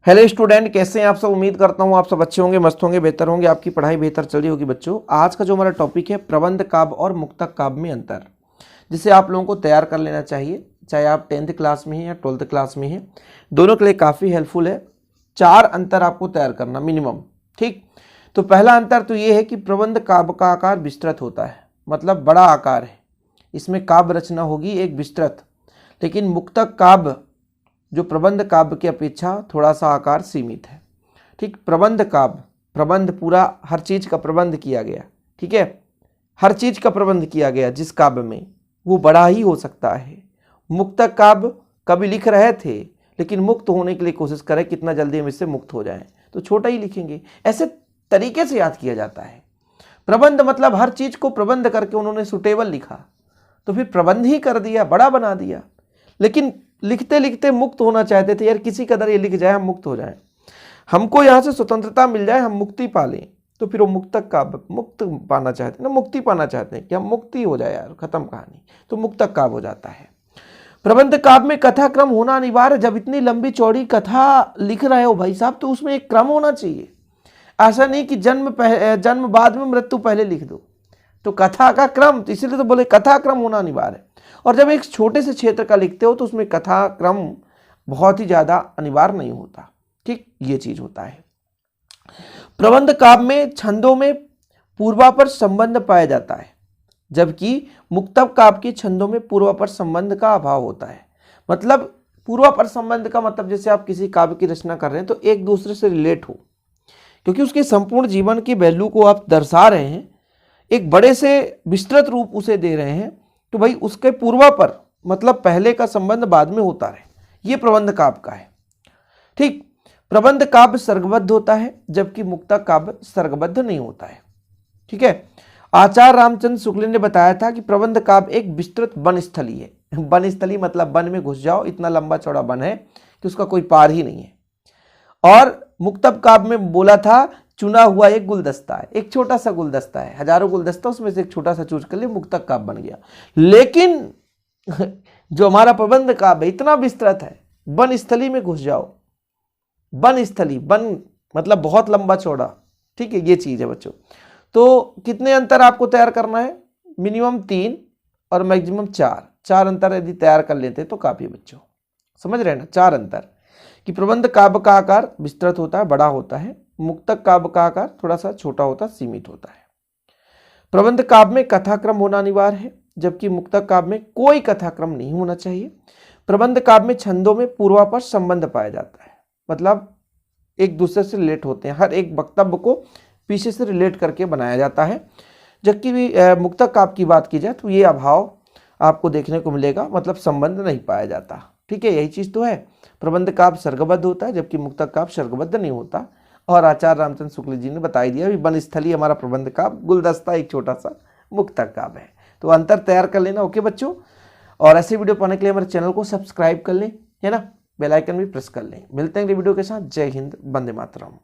Hello student, कैसे हैं आप सब। उम्मीद करता हूं आप सब अच्छे होंगे, मस्त होंगे, बेहतर होंगे, आपकी पढ़ाई बेहतर चल रही होगी। बच्चों, आज का जो हमारा टॉपिक है प्रबंध काव्य और मुक्तक काव्य में अंतर, जिसे आप लोगों को तैयार कर लेना चाहिए, चाहे आप 10th क्लास में हैं या 12th क्लास में हैं, दोनों के लिए काफ़ी हेल्पफुल है। 4 अंतर आपको तैयार करना मिनिमम। ठीक, तो पहला अंतर तो ये है कि प्रबंध काव्य का आकार विस्तृत होता है, मतलब बड़ा आकार है, इसमें काव्य रचना होगी एक विस्तृत। लेकिन मुक्तक काव्य जो प्रबंध काव्य की अपेक्षा थोड़ा सा आकार सीमित है। ठीक, प्रबंध काव्य, प्रबंध पूरा हर चीज़ का प्रबंध किया गया, ठीक है, हर चीज़ का प्रबंध किया गया जिस काव्य में, वो बड़ा ही हो सकता है। मुक्तक काव्य कभी लिख रहे थे लेकिन मुक्त होने के लिए कोशिश करें कितना जल्दी हम इससे मुक्त हो जाएं, तो छोटा ही लिखेंगे। ऐसे तरीके से याद किया जाता है। प्रबंध मतलब हर चीज़ को प्रबंध करके उन्होंने सुटेबल लिखा, तो फिर प्रबंध ही कर दिया, बड़ा बना दिया। लेकिन लिखते लिखते मुक्त होना चाहते थे, यार किसी कदर ये लिख जाए हम मुक्त हो जाएं, हमको यहाँ से स्वतंत्रता मिल जाए, हम मुक्ति पा लें। तो फिर वो मुक्तक काव्य मुक्त पाना चाहते हैं ना, मुक्ति पाना चाहते हैं कि हम मुक्ति हो जाए यार, खत्म कहानी, तो मुक्तक काव्य हो जाता है। प्रबंध काव्य में कथा क्रम होना अनिवार्य। जब इतनी लंबी चौड़ी कथा लिख रहे हो भाई साहब, तो उसमें एक क्रम होना चाहिए। ऐसा नहीं कि जन्म बाद में मृत्यु पहले लिख दो, तो कथा का क्रम, तो इसीलिए तो बोले कथा क्रम होना अनिवार्य है। और जब एक छोटे से क्षेत्र का लिखते हो तो उसमें कथा क्रम बहुत ही ज़्यादा अनिवार्य नहीं होता। ठीक, ये चीज़ होता है। प्रबंध काव्य में छंदों में पूर्वापर संबंध पाया जाता है, जबकि मुक्तक काव्य के छंदों में पूर्वापर संबंध का अभाव होता है। मतलब पूर्वापर संबंध का मतलब जैसे आप किसी काव्य की रचना कर रहे हैं तो एक दूसरे से रिलेट हो, क्योंकि उसके संपूर्ण जीवन की वैल्यू को आप दर्शा रहे हैं, एक बड़े से विस्तृत रूप उसे दे रहे हैं, तो भाई उसके पूर्वापर मतलब पहले का संबंध बाद में होता रहे, ये प्रबंध काव्य का है। ठीक, प्रबंध काव्य सर्गबद्ध होता है जबकि मुक्तक काव्य सर्गबद्ध नहीं होता है। ठीक है, आचार्य रामचंद्र शुक्ल ने बताया था कि प्रबंध काव्य एक विस्तृत वनस्थली है। वनस्थली मतलब वन में घुस जाओ, इतना लंबा चौड़ा वन है कि उसका कोई पार ही नहीं है। और मुक्तक काव्य में बोला था चुना हुआ एक गुलदस्ता है, एक छोटा सा गुलदस्ता है, हजारों गुलदस्ता, उसमें से एक छोटा सा चूज कर लिए, मुक्तक काव्य बन गया। लेकिन जो हमारा प्रबंध काव्य इतना विस्तृत है, वन स्थली में घुस जाओ, वन स्थली, वन मतलब बहुत लंबा चौड़ा। ठीक है, ये चीज है बच्चों। तो कितने अंतर आपको तैयार करना है? मिनिमम 3 और मैक्सिमम 4 अंतर यदि तैयार कर लेते तो काफी बच्चों, समझ रहे हैं ना। 4 अंतर कि प्रबंध काव्य का आकार विस्तृत होता है, बड़ा होता है, मुक्तक काव्य का आकार थोड़ा सा छोटा होता है, सीमित होता है। प्रबंध काव्य में कथाक्रम होना अनिवार्य है, जबकि मुक्तक काव्य में कोई कथाक्रम नहीं होना चाहिए। प्रबंध काव्य में छंदों में पूर्वापर संबंध पाया जाता है, मतलब एक दूसरे से रिलेट होते हैं, हर एक वक्तव्य को पीछे से रिलेट करके बनाया जाता है। जबकि मुक्तक काव्य की बात की जाए तो ये अभाव आपको देखने को मिलेगा, मतलब संबंध नहीं पाया जाता। ठीक है, यही चीज तो है। प्रबंध काव्य सर्गबद्ध होता है जबकि मुक्तक काव्य सर्गबद्ध नहीं होता। और आचार्य रामचंद्र शुक्ल जी ने बता दिया भी वनस्थली हमारा प्रबंध काव्य, गुलदस्ता एक छोटा सा मुक्तक काव्य है। तो अंतर तैयार कर लेना। ओके बच्चों, और ऐसे वीडियो पाने के लिए हमारे चैनल को सब्सक्राइब कर लें, है ना, बेल आइकन भी प्रेस कर लें। मिलते हैं अगले वीडियो के साथ। जय हिंद, वंदे मातरम।